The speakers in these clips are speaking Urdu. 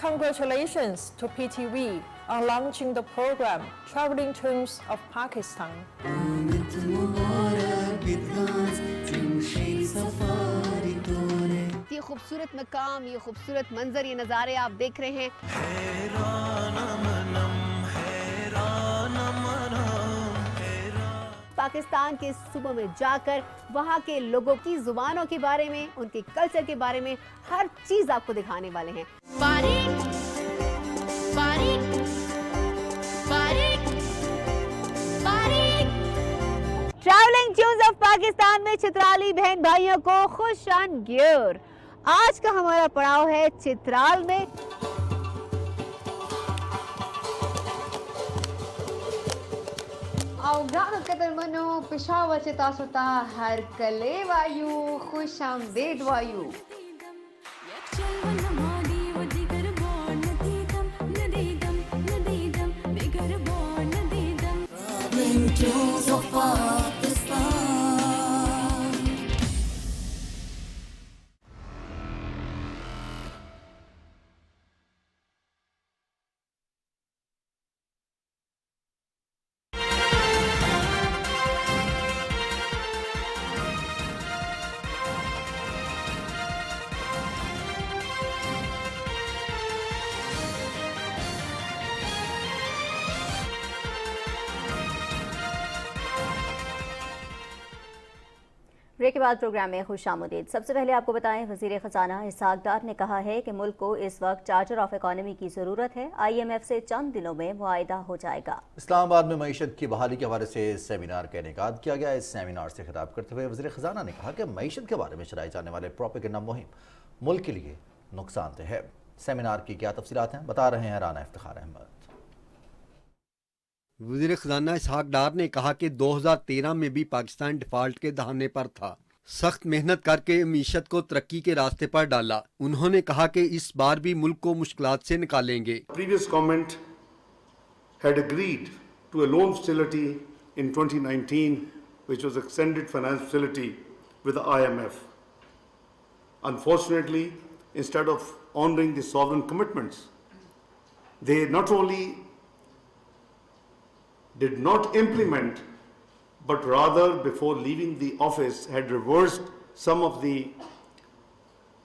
Congratulations to PTV on launching the program Traveling Tunes of Pakistan. یہ خوبصورت مقام، یہ خوبصورت منظر، یہ نظارے آپ دیکھ رہے ہیں۔ پاکستان کے صوبوں میں جا کر وہاں کے لوگوں کی زبانوں کے بارے میں، ان کے کلچر کے بارے میں ہر چیز آپ کو دکھانے والے ہیں۔ ٹریولنگ ٹیونز آف پاکستان میں چترالی بہن بھائیوں کو خوش آمدید۔ آج کا ہمارا پڑاؤ ہے چترال میں۔ او ګرانو قدرمنو پېښور چې تاسو ته هر کلی وایو خوش آمدید وایو۔ بریک کے بعد پروگرام میں خوش آمدید۔ سب سے پہلے آپ کو بتائیں، وزیر خزانہ اسحاق ڈار نے کہا ہے کہ ملک کو اس وقت چارٹر آف اکانومی کی ضرورت ہے۔ IMF سے چند دنوں میں معاہدہ ہو جائے گا۔ اسلام آباد میں معیشت کی بحالی کے حوالے سے سیمینار کا انعقاد کیا گیا۔ اس سیمینار سے خطاب کرتے ہوئے وزیر خزانہ نے کہا کہ معیشت کے بارے میں چلائے جانے والے پروپیگنڈا مہم ملک کے لیے نقصان دہ ہے۔ سیمینار کی کیا تفصیلات ہیں، بتا رہے ہیں رانا افتخار احمد۔ وزیر خزانہ اسحاق ڈار نے کہا کہ 2013 میں بھی پاکستان ڈیفالٹ کے دہانے پر تھا، سخت محنت کر کے معیشت کو ترقی کے راستے پر ڈالا۔ انہوں نے کہا کہ اس بار بھی ملک کو مشکلات سے نکالیں گے۔ Previous government had agreed to a loan facility in 2019 which was extended finance facility with the IMF. Unfortunately, instead of honoring the sovereign commitments, they not only did not implement, but rather before leaving the office had reversed some of the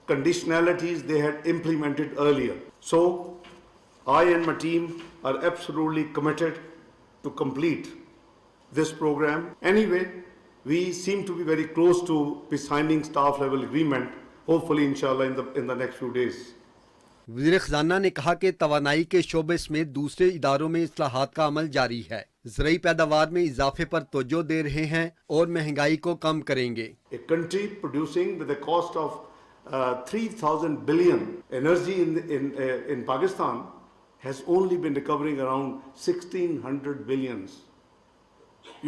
conditionalities they had implemented earlier. So I and my team are absolutely committed to complete this program. Anyway, we seem to be very close to be signing staff level agreement, hopefully inshallah in the next few days. وزیر خزانہ نے کہا کہ توانائی کے شعبے سمیت دوسرے اداروں میں اصلاحات کا عمل جاری ہے، زرعی پیداوار میں اضافے پر توجہ دے رہے ہیں اور مہنگائی کو کم کریں گے۔ A country producing with a cost of 3,000 billion energy in Pakistan has only been recovering around 1,600 billions.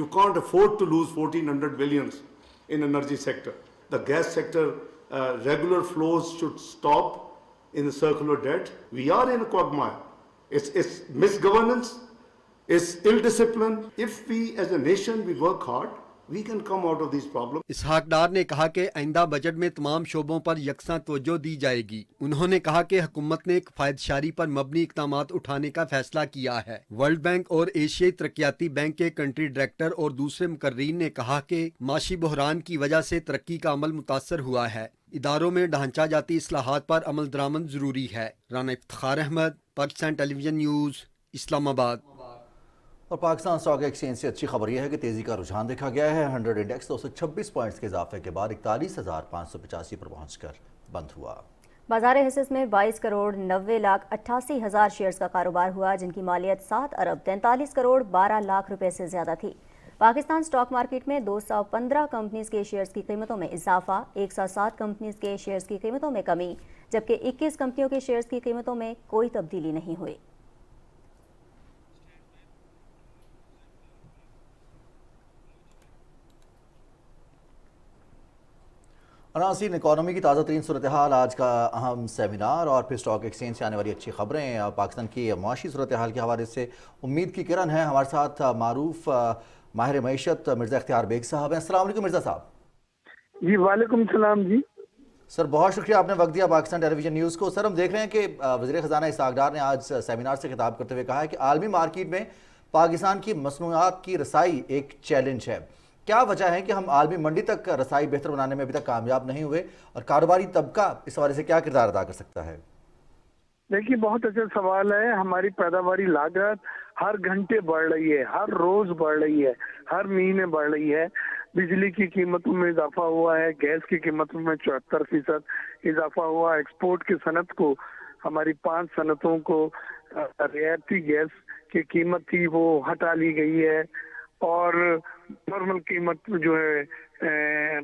You can't afford to lose 1,400 billions in energy sector. The gas sector regular flows should stop in the circular debt. We are in a quagmire. It's misgovernance, it's ill discipline. If we as a nation we work hard, we can come out of these problems. Ishaq Dar نے کہا کہ آئندہ بجٹ میں تمام شعبوں پر یکساں توجہ دی جائے گی۔ انہوں نے کہا کہ حکومت نے کفایت شاری پر مبنی اقدامات اٹھانے کا فیصلہ کیا ہے۔ ورلڈ بینک اور ایشیائی ترقیاتی بینک کے کنٹری ڈائریکٹر اور دوسرے مقررین نے کہا کہ معاشی بحران کی وجہ سے ترقی کا عمل متاثر ہوا ہے، اداروں میں ڈھانچہ جاتی اصلاحات پر عمل درآمد ضروری ہے۔ رانا افتخار احمد، پاکستان ٹیلی ویژن نیوز، اسلام آباد۔ اور پاکستان اسٹاک ایکسچینج سے اچھی خبر یہ ہے کہ تیزی کا رجحان دیکھا گیا ہے۔ 100 انڈیکس 226 پوائنٹس کے اضافے کے بعد 41,585 پر پہنچ کر بند ہوا۔ بازار حصص میں 22 کروڑ 90 لاکھ 88 ہزار شیئرز کا کاروبار ہوا، جن کی مالیت 7 ارب 43 کروڑ 12 لاکھ روپے سے زیادہ تھی۔ پاکستان اسٹاک مارکیٹ میں 215 کمپنیز کے شیئرز کی قیمتوں میں اضافہ، 107 کمپنیز کے شیئرز کی قیمتوں میں کمی، جبکہ 21 کمپنیوں کے شیئرز کی قیمتوں میں کوئی تبدیلی نہیں ہوئی۔ ناظرین، اکانومی کی تازہ ترین صورتحال، آج کا اہم سیمینار اور پھر اسٹاک ایکسچینج سے آنے والی اچھی خبریں اور پاکستان کی معاشی صورتحال کے حوالے سے امید کی کرن ہے۔ ہمارے ساتھ معروف ماہر معیشت مرزا اختیار بیگ صاحب ہیں۔ السلام علیکم مرزا صاحب۔ جی وعلیکم السلام۔ جی سر بہت شکریہ آپ نے وقت دیا پاکستان ٹیلی ویژن نیوز کو. سر ہم دیکھ رہے ہیں کہ وزیر خزانہ اسحاق ڈار نے آج سیمینار سے خطاب کرتے ہوئے کہا ہے کہ عالمی مارکیٹ میں پاکستان کی مصنوعات کی رسائی ایک چیلنج ہے. کیا وجہ ہے کہ ہم عالمی منڈی تک رسائی بہتر بنانے میں ابھی تک کامیاب نہیں ہوئے, اور کاروباری طبقہ اس حوالے سے کیا کردار ادا کر سکتا ہے؟ دیکھیے بہت اچھا سوال ہے. ہماری پیداواری لاگت ہر گھنٹے بڑھ رہی ہے, ہر روز بڑھ رہی ہے, ہر مہینے بڑھ رہی ہے. بجلی کی قیمتوں میں اضافہ ہوا ہے, گیس کی قیمتوں میں 74% اضافہ ہوا. ایکسپورٹ کی صنعت کو, ہماری 5 صنعتوں کو رعایتی گیس کی قیمت تھی وہ ہٹا لی گئی ہے, اور نارمل قیمت جو ہے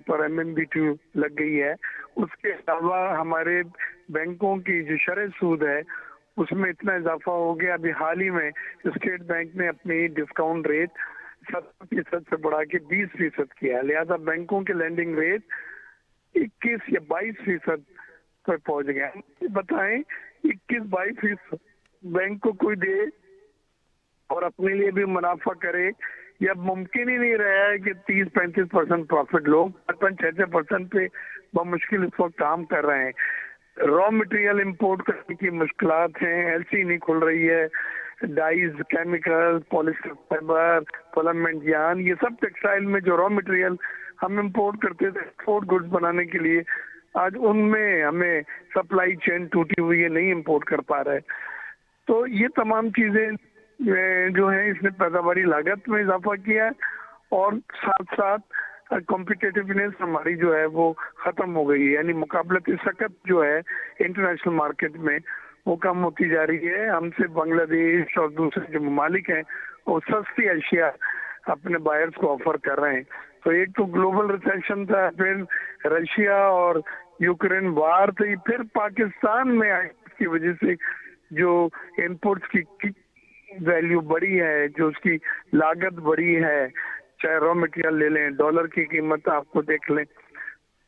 پر MMBTU لگ گئی ہے. اس کے علاوہ ہمارے بینکوں کی جو شرح سود ہے اس میں اتنا اضافہ ہو گیا. ابھی حال ہی میں اسٹیٹ بینک نے اپنی ڈسکاؤنٹ ریٹ 70% سے بڑھا کے 20% کیا. لہذا بینکوں کے لینڈنگ ریٹ 21 یا 22% پر پہنچ گیا. بتائیں 21-22% بینک کو کوئی دے اور اپنے لیے بھی منافع کرے, یا ممکن ہی نہیں رہا ہے کہ 30-35% پروفٹ لوگ 55-56% پہ بمشکل اس وقت کام کر رہے ہیں. را مٹیریل امپورٹ کرنے کی مشکلات ہیں, LC نہیں کھل رہی ہے, dyes, chemical, polyester fibre, filament yarn, یہ سب ٹیکسٹائل میں جو را مٹیریل ہم امپورٹ کرتے تھے ایکسپورٹ گڈز بنانے کے لیے, آج ان میں ہمیں سپلائی چین ٹوٹی ہوئی ہے, نہیں امپورٹ کر پا رہے. تو یہ تمام چیزیں جو ہیں اس نے پیداواری لاگت میں اضافہ کیا ہے, اور ساتھ ساتھ کمپیٹیٹیونیس ہماری جو ہے وہ ختم ہو گئی ہے. یعنی مقابلتی سکت جو ہے انٹرنیشنل مارکیٹ میں وہ کم ہوتی جا رہی ہے. ہم سے بنگلہ دیش اور دوسرے جو ممالک ہیں وہ سستی اشیاء اپنے بائرز کو آفر کر رہے ہیں. تو ایک تو گلوبل ریسیشن تھا, پھر رشیا اور یوکرین وار تھی, پھر پاکستان میں اس کی وجہ سے جو امپورٹس کی ویلیو بڑی ہے, جو اس کی لاگت بڑی ہے, چاہے را مٹیریل لے لیں, ڈالر کی قیمت آپ کو دیکھ لیں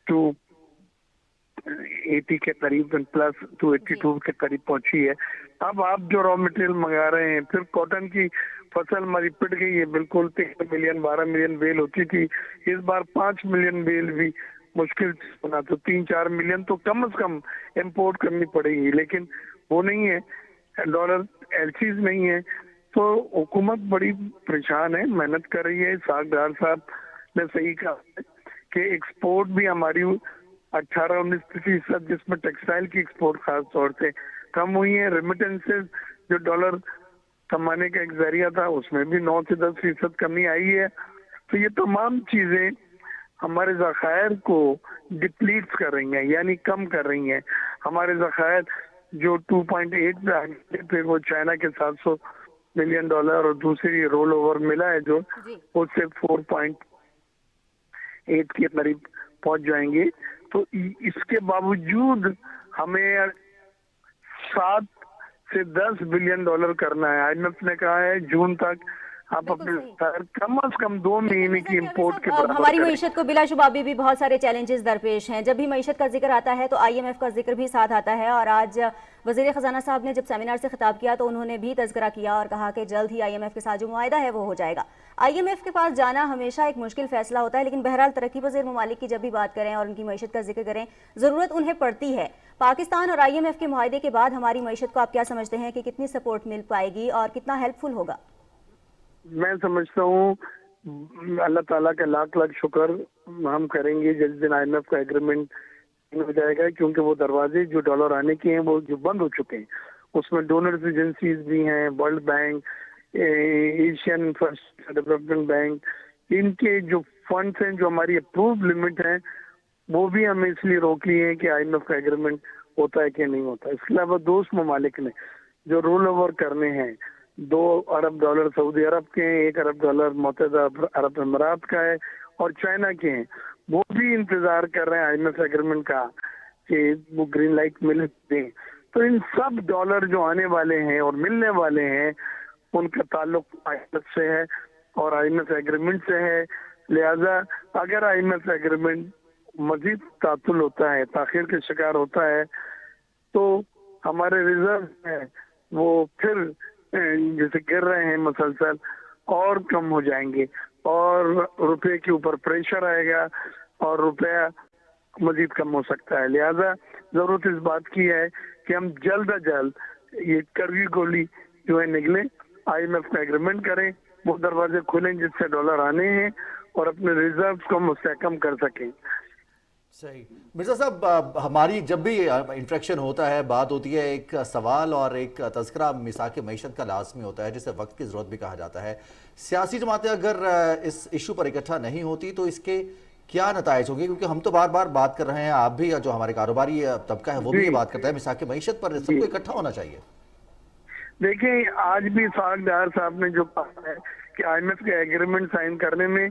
280 کے قریب پلس 282 کے قریب پہنچی ہے. اب آپ جو را مٹیریل منگا رہے ہیں, پھر کاٹن کی فصل ہماری پٹ گئی ہے بالکل. 13 ملین 12 ملین بیل ہوتی تھی, اس بار 5 ملین بیل بھی مشکل بنا, تو 3-4 ملین تو کم از کم امپورٹ کرنی پڑے گی, لیکن وہ نہیں ہے, ڈالر LCs نہیں ہے. تو حکومت بڑی پریشان ہے, محنت کر رہی ہے. اسحاق ڈار صاحب نے صحیح کہا کہ ایکسپورٹ بھی ہماری 18-19%, جس میں ٹیکسٹائل کی ایکسپورٹ خاص طور سے کم ہوئی ہے. ریمیٹنسز جو ڈالر کمانے کا ایک ذریعہ تھا اس میں بھی 9 سے 10% کمی آئی ہے. تو یہ تمام چیزیں ہمارے ذخائر کو ڈپلیٹ کر رہی ہیں, یعنی کم کر رہی ہیں. ہمارے ذخائر جو 2.8 پہ آگے تھے وہ چائنا کے $700 ملین اور دوسری رول اوور ملا ہے جو اس سے 4.8 کے قریب پہنچ جائیں گے. تو اس کے باوجود ہمیں 7 سے 10 بلین ڈالر کرنا ہے. IMF نے کہا ہے جون تک آپ اپنے کم از کم 2 مہینے کی امپورٹ کے برابر ہماری معیشت کو بلا شبہ ابھی بھی بہت سارے چیلنجز درپیش ہیں. جب بھی معیشت کا ذکر آتا ہے تو IMF کا ذکر بھی ساتھ آتا ہے, اور آج وزیر خزانہ صاحب نے جب سیمینار سے خطاب کیا تو انہوں نے بھی تذکرہ کیا اور کہا کہ جلد ہی IMF کے ساتھ جو معاہدہ ہے وہ ہو جائے گا. IMF کے پاس جانا ہمیشہ ایک مشکل فیصلہ ہوتا ہے, لیکن بہرحال ترقی پذیر ممالک کی جب بھی بات کریں اور ان کی معیشت کا ذکر کریں ضرورت انہیں پڑتی ہے. پاکستان اور IMF کے معاہدے کے بعد ہماری معیشت کو آپ کیا سمجھتے ہیں کہ کتنی سپورٹ مل پائے گی اور کتنا ہیلپ فل ہوگا؟ میں سمجھتا ہوں اللہ تعالیٰ کا لاکھ شکر ہم کریں گے جس دن IMF کا ایگریمنٹ ہو جائے گا, کیونکہ وہ دروازے جو ڈالر آنے کے ہیں وہ جو بند ہو چکے ہیں. اس میں ڈونرز ایجنسیز بھی ہیں, world bank, Asian development bank, ان کے جو فنڈس ہیں جو ہماری اپرووڈ لمٹ ہیں وہ بھی ہمیں اس لیے روک لی ہے کہ IMF کا ایگریمنٹ ہوتا ہے کہ نہیں ہوتا. اس کے علاوہ دوست ممالک نے جو رول اوور کرنے ہیں, $2 ارب سعودی عرب کے ہیں, $1 ارب متحدہ عرب امارات کا ہے, اور چائنا کے ہیں. وہ بھی انتظار کر رہے ہیں IMF ایگریمنٹ کا کہ وہ گرین لائٹ مل دیں. تو ان سب ڈالر جو آنے والے ہیں اور ملنے والے ہیں ان کا تعلق IMF سے ہے اور IMF ایگریمنٹ سے ہے. لہذا اگر IMF ایگریمنٹ مزید تعطل ہوتا ہے, تاخیر کا شکار ہوتا ہے, تو ہمارے ریزرو ہیں وہ پھر جیسے گر رہے ہیں مسلسل اور کم ہو جائیں گے, اور روپے کے اوپر پریشر آئے گا, اور روپیہ مزید کم ہو سکتا ہے. لہذا ضرورت اس بات کی ہے کہ ہم جلد از جلد یہ کڑوی گولی جو ہے نکلے, آئی ایم ایف کا ایگریمنٹ کریں, وہ دروازے کھولیں جس سے ڈالر آنے ہیں اور اپنے ریزروز کو مستحکم کر سکیں. صحیح. مرزا صاحب, ہماری جب بھی انٹریکشن ہوتا ہے, بات ہوتی ہے, ایک سوال اور ایک تذکرہ میثاق معیشت کا لازمی ہوتا ہے, جسے وقت کی ضرورت بھی کہا جاتا ہے. سیاسی جماعتیں اگر اس ایشو پر اکٹھا نہیں ہوتی تو اس کے کیا نتائج ہوں گے؟ کیونکہ ہم تو بار بار بات کر رہے ہیں, آپ بھی, جو ہمارے کاروباری طبقہ ہے وہ بھی یہ بات کرتا ہے, میثاق معیشت پر سب کو اکٹھا ہونا چاہیے. دیکھیں, آج بھی اسحاق ڈار صاحب نے جو کہا ہے کہ آئی ایم ایف کے ایگریمنٹ سائن کرنے میں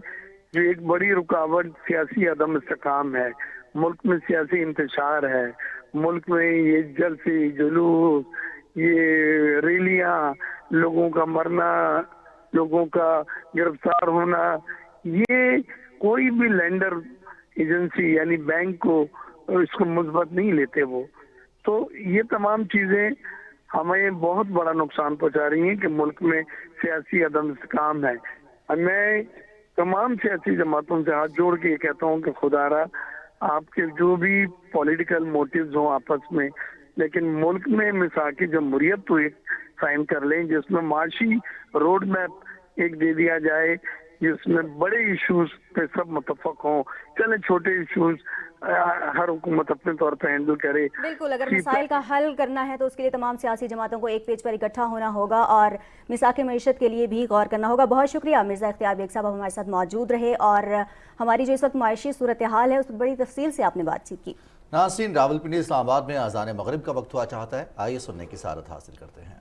جو ایک بڑی رکاوٹ سیاسی عدم استحکام ہے, ملک میں سیاسی انتشار ہے, ملک میں یہ جلسے جلوس, یہ ریلیاں, لوگوں کا مرنا, لوگوں کا گرفتار ہونا, یہ کوئی بھی لینڈر ایجنسی یعنی بینک کو اس کو مثبت نہیں لیتے وہ. تو یہ تمام چیزیں ہمیں بہت بڑا نقصان پہنچا رہی ہیں کہ ملک میں سیاسی عدم استحکام ہے. میں تمام سیاسی جماعتوں سے ہاتھ جوڑ کے یہ کہتا ہوں کہ خدا را آپ کے جو بھی پولیٹیکل موٹیوز ہوں آپس میں, لیکن ملک میں میثاق جمہوریت تو ایک سائن کر لیں جس میں معاشی روڈ میپ ایک دے دیا جائے, جس میں بڑے ایشوز پہ سب متفق ہوں. چلے چھوٹے ایشوز ہر حکومت اپنے طور پہ ہینڈل کرے. بالکل, اگر مسائل کا حل کرنا ہے تو اس کے لیے تمام سیاسی جماعتوں کو ایک پیج پر اکٹھا ہونا ہوگا اور میثاق معیشت کے لیے بھی غور کرنا ہوگا. بہت شکریہ مرزا اختیار بیگ صاحب, ہمارے ساتھ موجود رہے اور ہماری جو اس وقت معاشی صورتحال ہے اس پر بڑی تفصیل سے آپ نے بات چیت کی. ناظرین, راولپنڈی اسلام آباد میں اذان مغرب کا وقت ہوا چاہتا ہے, آئیے سننے کی سعادت حاصل کرتے ہیں.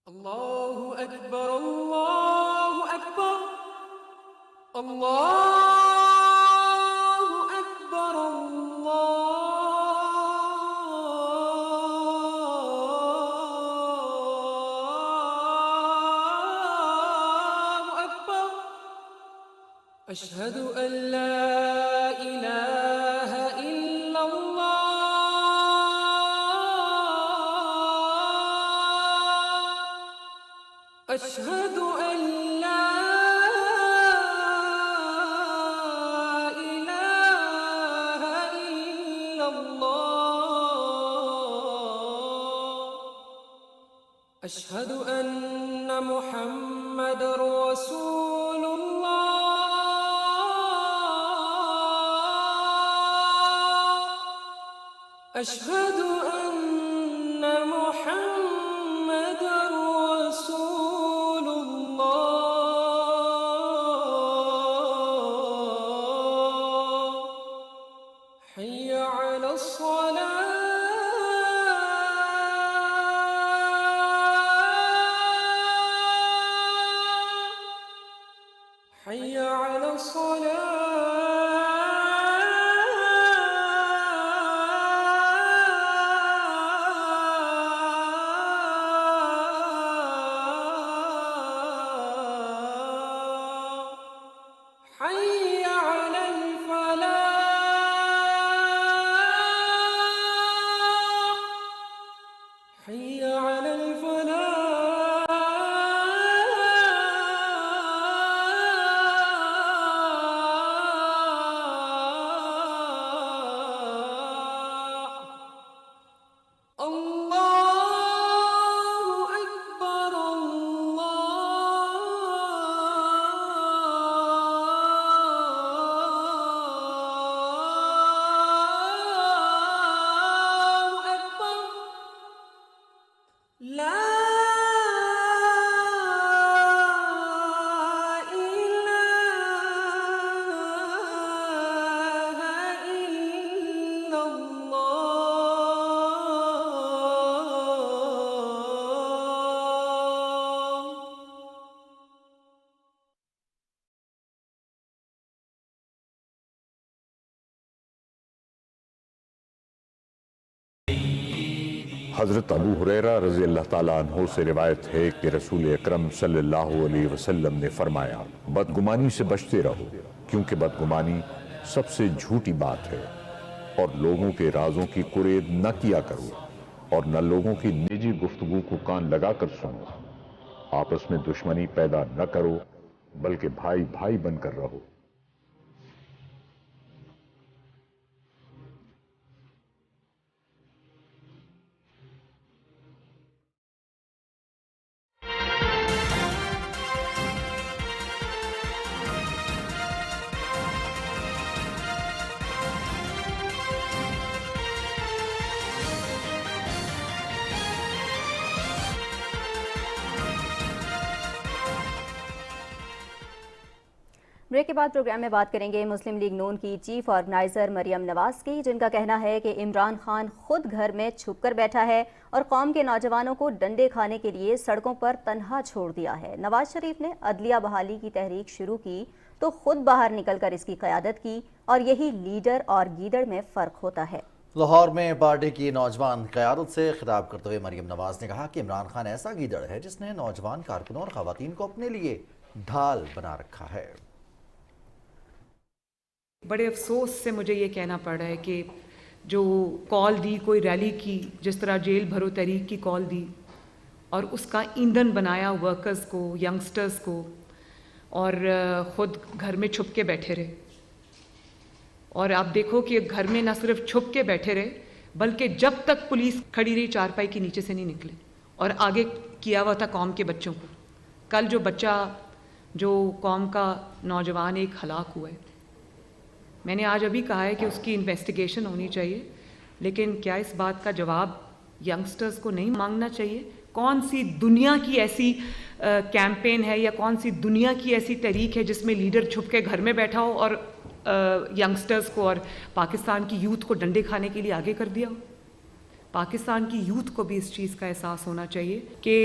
الله أكبر الله أكبر الله أكبر الله أكبر أشهد أن لا إله إلا الله أشهد أن لا إله إلا الله أشهد أن محمد رسول الله أشهد أن محمد رسول الله حي على الصلاة حي على الصلاة حي على الفلاح حي على الفلاح حضرت ابو ہریرہ رضی اللہ تعالیٰ عنہ سے روایت ہے کہ رسول اکرم صلی اللہ علیہ وسلم نے فرمایا، بدگمانی سے بچتے رہو کیونکہ بدگمانی سب سے جھوٹی بات ہے، اور لوگوں کے رازوں کی قرید نہ کیا کرو، اور نہ لوگوں کی نجی گفتگو کو کان لگا کر سنو، آپس میں دشمنی پیدا نہ کرو بلکہ بھائی بھائی بن کر رہو۔ بریک کے بعد پروگرام میں بات کریں گے مسلم لیگ نون کی چیف آرگنائزر مریم نواز کی، جن کا کہنا ہے کہ عمران خان خود گھر میں چھپ کر بیٹھا ہے اور قوم کے نوجوانوں کو ڈنڈے کھانے کے لیے سڑکوں پر تنہا چھوڑ دیا ہے۔ نواز شریف نے عدلیہ بحالی کی تحریک شروع کی تو خود باہر نکل کر اس کی قیادت کی، اور یہی لیڈر اور گیدڑ میں فرق ہوتا ہے۔ لاہور میں پارٹی کی نوجوان قیادت سے خطاب کرتے ہوئے مریم نواز نے کہا کہ عمران خان ایسا گیدڑ ہے جس نے نوجوان کارکنوں اور خواتین کو اپنے لیے ڈھال بنا رکھا ہے۔ بڑے افسوس سے مجھے یہ کہنا پڑ رہا ہے کہ جو کال دی کوئی ریلی کی، جس طرح جیل بھرو تحریک کی کال دی اور اس کا ایندھن بنایا ورکرز کو، ینگسٹرز کو، اور خود گھر میں چھپ کے بیٹھے رہے۔ اور آپ دیکھو کہ گھر میں نہ صرف چھپ کے بیٹھے رہے بلکہ جب تک پولیس کھڑی رہی چارپائی کے نیچے سے نہیں نکلے، اور آگے کیا ہوا تھا قوم کے بچوں کو۔ کل جو بچہ، جو قوم کا نوجوان ایک ہلاک ہوا ہے، میں نے آج ابھی کہا ہے کہ اس کی انویسٹیگیشن ہونی چاہیے، لیکن کیا اس بات کا جواب ینگسٹرز کو نہیں مانگنا چاہیے؟ کون سی دنیا کی ایسی کیمپین ہے یا کون سی دنیا کی ایسی تحریک ہے جس میں لیڈر چھپ کے گھر میں بیٹھا ہو اور ینگسٹرز کو اور پاکستان کی یوتھ کو ڈنڈے کھانے کے لیے آگے کر دیا ہو؟ پاکستان کی یوتھ کو بھی اس چیز کا احساس ہونا چاہیے کہ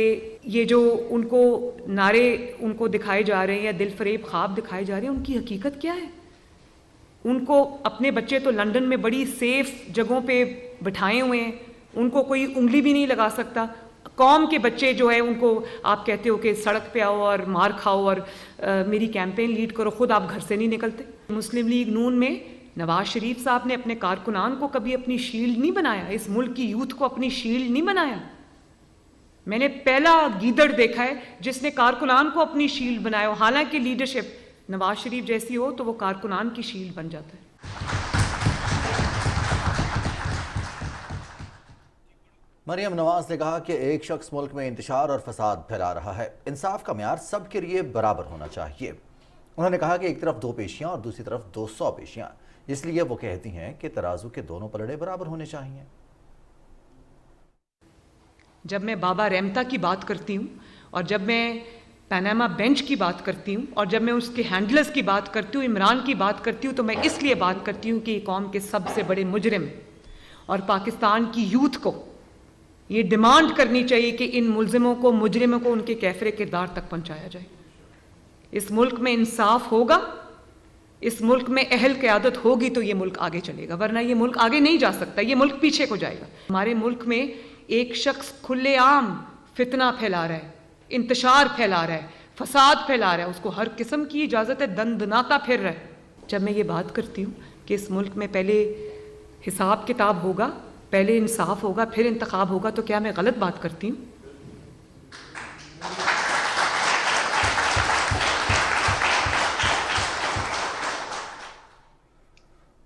یہ جو ان کو نعرے ان کو دکھائے جا رہے ہیں یا دل فریب خواب دکھائے جا رہے ہیں، ان کی حقیقت کیا ہے؟ ان کو اپنے بچے تو لنڈن میں بڑی سیف جگہوں پہ بٹھائے ہوئے ہیں، ان کو کوئی انگلی بھی نہیں لگا سکتا۔ قوم کے بچے جو ہے ان کو آپ کہتے ہو کہ سڑک پہ آؤ اور مار کھاؤ اور میری کیمپین لیڈ کرو، خود آپ گھر سے نہیں نکلتے۔ مسلم لیگ نون میں نواز شریف صاحب نے اپنے کارکنان کو کبھی اپنی شیلڈ نہیں بنایا، اس ملک کی یوتھ کو اپنی شیلڈ نہیں بنایا۔ میں نے پہلا گیدڑ دیکھا ہے جس نے کارکنان کو اپنی شیلڈ بنایا، حالانکہ لیڈرشپ نواز شریف جیسی ہو تو وہ کارکنان کی شیلڈ بن جاتا ہے۔ مریم نواز نے کہا کہ ایک شخص ملک میں انتشار اور فساد پھیلا رہا ہے، انصاف کا معیار سب کے لیے برابر ہونا چاہیے۔ انہوں نے کہا کہ ایک طرف 2 پیشیاں اور دوسری طرف 200 پیشیاں، اس لیے وہ کہتی ہیں کہ ترازو کے دونوں پلڑے برابر ہونے چاہیے۔ جب میں بابا رحمتہ کی بات کرتی ہوں اور جب میں پیناما بینچ کی بات کرتی ہوں اور جب میں اس کے ہینڈلرز کی بات کرتی ہوں، عمران کی بات کرتی ہوں، تو میں اس لیے بات کرتی ہوں کہ یہ قوم کے سب سے بڑے مجرم، اور پاکستان کی یوتھ کو یہ ڈیمانڈ کرنی چاہیے کہ ان ملزموں کو، مجرموں کو ان کے کیفر کردار تک پہنچایا جائے۔ اس ملک میں انصاف ہوگا، اس ملک میں اہل قیادت ہوگی تو یہ ملک آگے چلے گا، ورنہ یہ ملک آگے نہیں جا سکتا، یہ ملک پیچھے کو جائے گا۔ ہمارے ملک میں ایک شخص کھلے عام فتنہ پھیلا رہا ہے، انتشار پھیلا رہا ہے، فساد پھیلا رہا ہے، اس کو ہر قسم کی اجازت ہے، دندناتا پھر رہا ہے۔ جب میں یہ بات کرتی ہوں کہ اس ملک میں پہلے حساب کتاب ہوگا، پہلے انصاف ہوگا، پھر انتخاب ہوگا، تو کیا میں غلط بات کرتی ہوں؟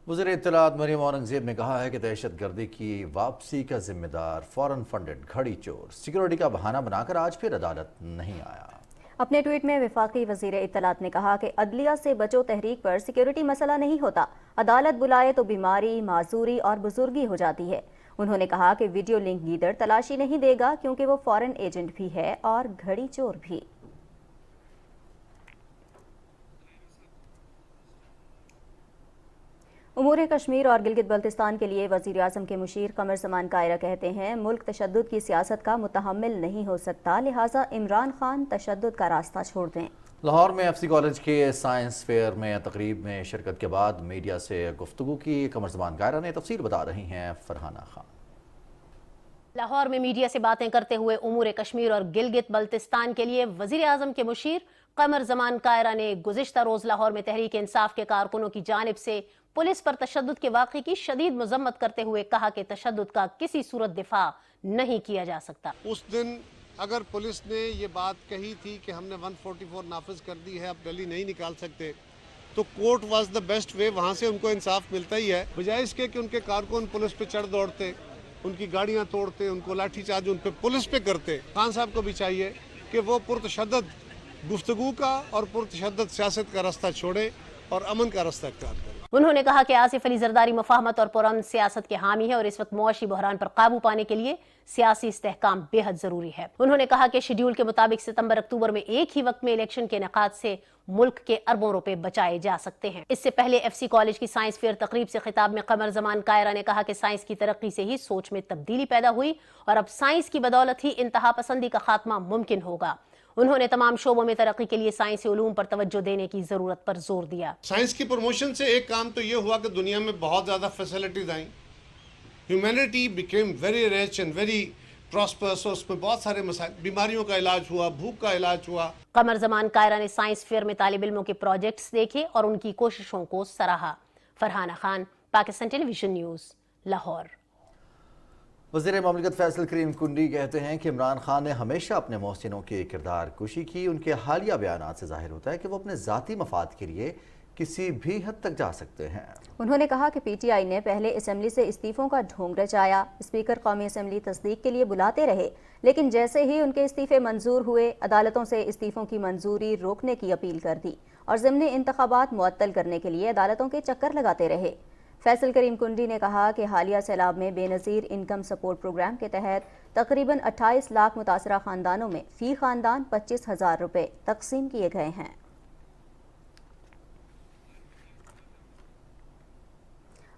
وزیر اطلاعات مریم اورنگزیب نے کہا ہے کہ دہشت گردی کی واپسی کا ذمہ دار فورن فنڈڈ گھڑی چور سیکیورٹی کا بہانہ بنا کر آج پھر عدالت نہیں آیا۔ اپنے ٹویٹ میں وفاقی وزیر اطلاعات نے کہا کہ عدلیہ سے بچو تحریک پر سیکیورٹی مسئلہ نہیں ہوتا، عدالت بلائے تو بیماری، معذوری اور بزرگی ہو جاتی ہے۔ انہوں نے کہا کہ ویڈیو لنک گیدڑ تلاشی نہیں دے گا کیونکہ وہ فورن ایجنٹ بھی ہے اور گھڑی چور بھی۔ امور کشمیر اور گلگت بلتستان کے لیے وزیر اعظم کے مشیر قمر زمان کائرہ کہتے ہیں ملک تشدد کی سیاست کا متحمل نہیں ہو سکتا، لہٰذا عمران خان تشدد کا راستہ چھوڑ دیں۔ لاہور میں ایف سی کالج کے سائنس فیئر میں تقریب میں شرکت کے بعد میڈیا سے گفتگو کی قمر زمان کائرہ نے تفصیل بتا رہی ہیں فرحانہ خان۔ لاہور میں میڈیا سے باتیں کرتے ہوئے امور کشمیر اور گلگت بلتستان کے لیے وزیر اعظم کے مشیر قمر زمان کائرہ نے گزشتہ روز لاہور میں تحریک انصاف کے کارکنوں کی جانب سے پولیس پر تشدد کے واقعے کی شدید مذمت کرتے ہوئے کہا کہ تشدد کا کسی صورت دفاع نہیں کیا جا سکتا۔ اس دن اگر پولیس نے یہ بات کہی تھی کہ ہم نے 144 نافذ کر دی ہے، اب ریلی نہیں نکال سکتے، تو court was the best way, وہاں سے ان کو انصاف ملتا ہی ہے، بجائے اس کے کہ ان کے کارکن پولیس پہ چڑھ دوڑتے، ان کی گاڑیاں توڑتے، ان کو لاٹھی چارج ان پہ پولیس پہ کرتے۔ خان صاحب کو بھی چاہیے کہ وہ پرتشدد گفتگو کا اور پرتشدد سیاست کا راستہ چھوڑے اور امن کا راستہ اختیار کرے۔ انہوں نے کہا کہ آصف علی زرداری مفاہمت اور پرامن سیاست کے حامی ہے اور اس وقت معاشی بحران پر قابو پانے کے لیے سیاسی استحکام بے حد ضروری ہے۔ انہوں نے کہا کہ شیڈیول کے مطابق ستمبر اکتوبر میں ایک ہی وقت میں الیکشن کے انعقاد سے ملک کے اربوں روپے بچائے جا سکتے ہیں۔ اس سے پہلے ایف سی کالج کی سائنس فیئر تقریب سے خطاب میں قمر زمان کائرہ نے کہا کہ سائنس کی ترقی سے ہی سوچ میں تبدیلی پیدا ہوئی اور اب سائنس کی بدولت ہی انتہا پسندی کا خاتمہ ممکن ہوگا۔ انہوں نے تمام شعبوں میں ترقی کے لیے سائنسی علوم پر توجہ دینے کی ضرورت پر زور دیا۔ سائنس کی پروموشن سے ایک کام تو یہ ہوا کہ دنیا میں بہت زیادہ فیسلٹیز آئیں، humanity became very rich and very prosperous, اس میں بہت سارے مسائل، بیماریوں کا علاج ہوا، بھوک کا علاج ہوا۔ قمر زمان کائرہ نے سائنس فیئر میں طالب علموں کے پروجیکٹس دیکھے اور ان کی کوششوں کو سراہا۔ فرحانہ خان، پاکستان ٹیلی ویژن نیوز، لاہور۔ وزیر مملکت فیصل کریم کنڈی کہتے ہیں کہ عمران خان نے ہمیشہ اپنے محسنوں کی کردار کشی کی۔ ان کے حالیہ بیانات سے ظاہر ہوتا ہے کہ وہ اپنے ذاتی مفاد کے لیے کسی بھی حد تک جا سکتے ہیں۔ انہوں نے کہا کہ پی ٹی آئی نے پہلے اسمبلی سے استعفوں کا ڈھونگ رچایا، اسپیکر قومی اسمبلی تصدیق کے لیے بلاتے رہے، لیکن جیسے ہی ان کے استعفے منظور ہوئے عدالتوں سے استعفوں کی منظوری روکنے کی اپیل کر دی اور ضمنی انتخابات معطل کرنے کے لیے عدالتوں کے چکر لگاتے رہے۔ فیصل کریم کنڈی نے کہا کہ حالیہ سیلاب میں بے نظیر انکم سپورٹ پروگرام کے تحت تقریباً 28 لاکھ متاثرہ خاندانوں میں فی خاندان 25,000 روپے تقسیم کیے گئے ہیں۔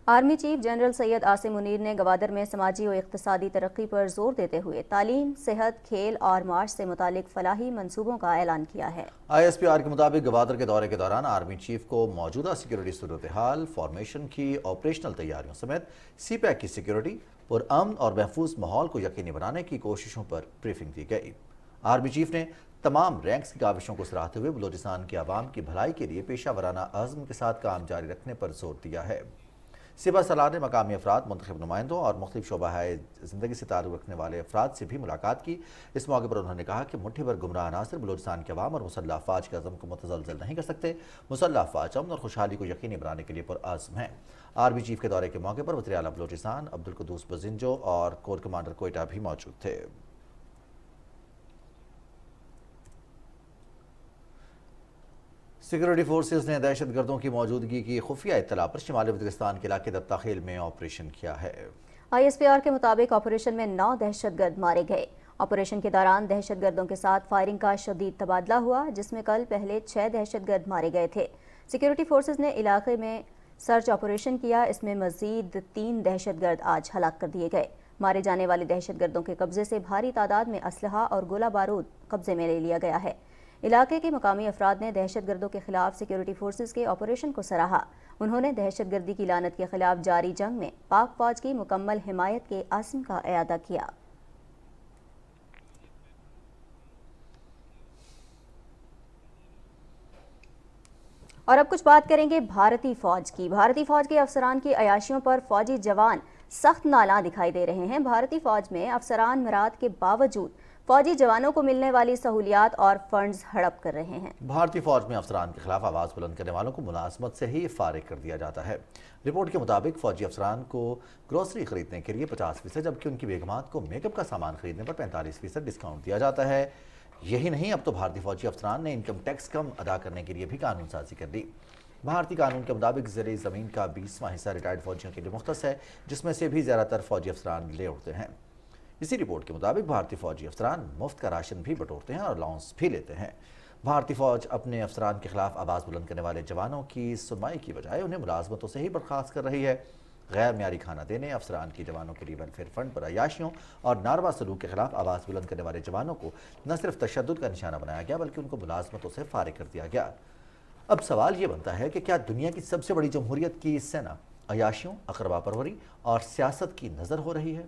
Army chief general Syed Asim Munir نے گوادر میں سماجی و اقتصادی ترقی پر زور دیتے ہوئے تعلیم، صحت، کھیل اور معاش سے متعلق فلاحی منصوبوں کا اعلان کیا ہے۔ آئی ایس پی آر کے مطابق گوادر کے دورے کے دوران آرمی چیف کو موجودہ سیکیورٹی صورتحال، فارمیشن کی آپریشنل تیاریوں سمیت سی پیک کی سیکیورٹی، پرامن اور محفوظ ماحول کو یقینی بنانے کی کوششوں پر بریفنگ دی گئی۔ آرمی چیف نے تمام رینکس کی کاوشوں کو سراہتے ہوئے بلوچستان کے عوام کی بھلائی کے لیے پیشہ ورانہ عزم کے ساتھ کام جاری رکھنے پر زور دیا ہے۔ سپہ سالار نے مقامی افراد، منتخب نمائندوں اور مختلف شعبہ زندگی سے تعلق رکھنے والے افراد سے بھی ملاقات کی۔ اس موقع پر انہوں نے کہا کہ مٹھی بھر گمراہ عناصر بلوچستان کے عوام اور مسلح افواج کے عزم کو متزلزل نہیں کر سکتے۔ مسلح افواج امن اور خوشحالی کو یقینی بنانے کے لیے پرعزم ہیں۔ آرمی چیف کے دورے کے موقع پر وزیر اعلیٰ بلوچستان عبدالقدوس بزنجو اور کور کمانڈر کوئٹہ بھی موجود تھے۔ سیکورٹی فورسز نے دہشت گردوں کی موجودگی کی خفیہ اطلاع پر شمالی وزیرستان کے علاقے دتاخیل میں آپریشن کیا ہے۔ آئی ایس پی آر کے مطابق آپریشن میں 9 دہشت گرد مارے گئے۔ آپریشن کے دوران دہشت گردوں کے ساتھ فائرنگ کا شدید تبادلہ ہوا، جس میں کل پہلے 6 دہشت گرد مارے گئے تھے۔ سیکورٹی فورسز نے علاقے میں سرچ آپریشن کیا، اس میں مزید 3 دہشت گرد آج ہلاک کر دیے گئے۔ مارے جانے والے دہشت گردوں کے قبضے سے بھاری تعداد میں اسلحہ اور گولہ بارود قبضے میں لے لیا گیا ہے۔ علاقے کے مقامی افراد نے دہشت گردوں کے خلاف سیکورٹی فورسز کے آپریشن کو سراہا۔ انہوں نے دہشت گردی کی لعنت کے خلاف جاری جنگ میں پاک فوج کی مکمل حمایت کے عزم کا اعادہ کیا۔ اور اب کچھ بات کریں گے بھارتی فوج کی۔ بھارتی فوج کے افسران کی عیاشیوں پر فوجی جوان سخت نالاں دکھائی دے رہے ہیں۔ بھارتی فوج میں افسران مراد کے باوجود فوجی جوانوں کو ملنے والی سہولیات اور فنڈز ہڑپ کر رہے ہیں۔ بھارتی فوج میں افسران کے خلاف آواز بلند کرنے والوں کو ملازمت سے ہی فارغ کر دیا جاتا ہے۔ رپورٹ کے مطابق فوجی افسران کو گروسری خریدنے کے لیے 50%، جبکہ ان کی بیگمات کو میک اپ کا سامان خریدنے پر 45% ڈسکاؤنٹ دیا جاتا ہے۔ یہی نہیں، اب تو بھارتی فوجی افسران نے انکم ٹیکس کم ادا کرنے کے لیے بھی قانون سازی کر دی۔ بھارتی قانون کے مطابق زیر زمین کا 20واں حصہ ریٹائرڈ فوجیوں کے لیے مختص ہے، جس میں سے بھی زیادہ تر فوجی افسران لے اٹھتے ہیں۔ اسی رپورٹ کے مطابق بھارتی فوجی افسران مفت کا راشن بھی بٹورتے ہیں اور الاؤنس بھی لیتے ہیں۔ بھارتی فوج اپنے افسران کے خلاف آواز بلند کرنے والے جوانوں کی سنوائی کی بجائے انہیں ملازمتوں سے ہی برخاست کر رہی ہے۔ غیر معیاری کھانا دینے، افسران کی جوانوں کے لیے ویلفیئر فنڈ پر عیاشیوں اور ناروا سلوک کے خلاف آواز بلند کرنے والے جوانوں کو نہ صرف تشدد کا نشانہ بنایا گیا بلکہ ان کو ملازمتوں سے فارغ کر دیا گیا۔ اب سوال یہ بنتا ہے کہ کیا دنیا کی سب سے بڑی جمہوریت کی سینا عیاشیوں، اقربا پروری اور سیاست کی نظر ہو رہی ہے؟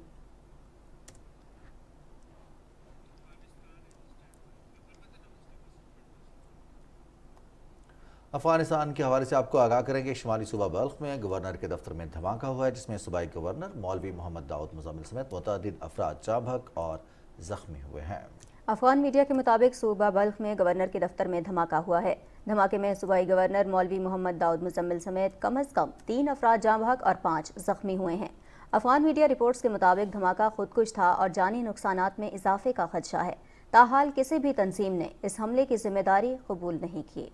افغانستان کے حوالے سے آپ کو آگاہ کریں گے شمالی صوبہ بلخ میں گورنر کے دفتر میں دھماکہ ہوا ہے، جس میں صوبائی گورنر مولوی محمد داؤد مزمل سمیت متعدد افراد جاں بحق اور زخمی ہوئے ہیں۔ افغان میڈیا کے مطابق صوبہ بلخ میں گورنر کے دفتر میں دھماکہ ہوا ہے۔ دھماکے میں صوبائی گورنر مولوی محمد داؤد مزمل سمیت کم از کم 3 افراد جاں بحق اور 5 زخمی ہوئے ہیں۔ افغان میڈیا رپورٹس کے مطابق دھماکہ خودکش تھا اور جانی نقصانات میں اضافے کا خدشہ ہے۔ تاحال کسی بھی تنظیم نے اس حملے کی ذمہ داری قبول نہیں کی۔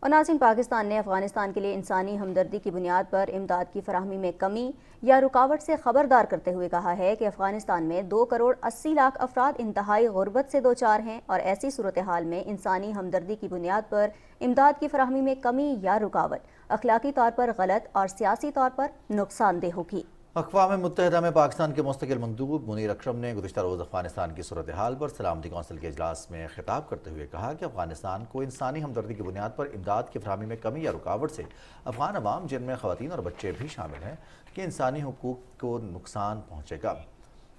اور ناظرین، پاکستان نے افغانستان کے لیے انسانی ہمدردی کی بنیاد پر امداد کی فراہمی میں کمی یا رکاوٹ سے خبردار کرتے ہوئے کہا ہے کہ افغانستان میں 2 کروڑ 80 لاکھ افراد انتہائی غربت سے دوچار ہیں اور ایسی صورتحال میں انسانی ہمدردی کی بنیاد پر امداد کی فراہمی میں کمی یا رکاوٹ اخلاقی طور پر غلط اور سیاسی طور پر نقصان دہ ہوگی۔ اقوام متحدہ میں پاکستان کے مستقل مندوب منیر اکرم نے گزشتہ روز افغانستان کی صورتحال پر سلامتی کونسل کے اجلاس میں خطاب کرتے ہوئے کہا کہ افغانستان کو انسانی ہمدردی کی بنیاد پر امداد کی فراہمی میں کمی یا رکاوٹ سے افغان عوام، جن میں خواتین اور بچے بھی شامل ہیں، کہ انسانی حقوق کو نقصان پہنچے گا،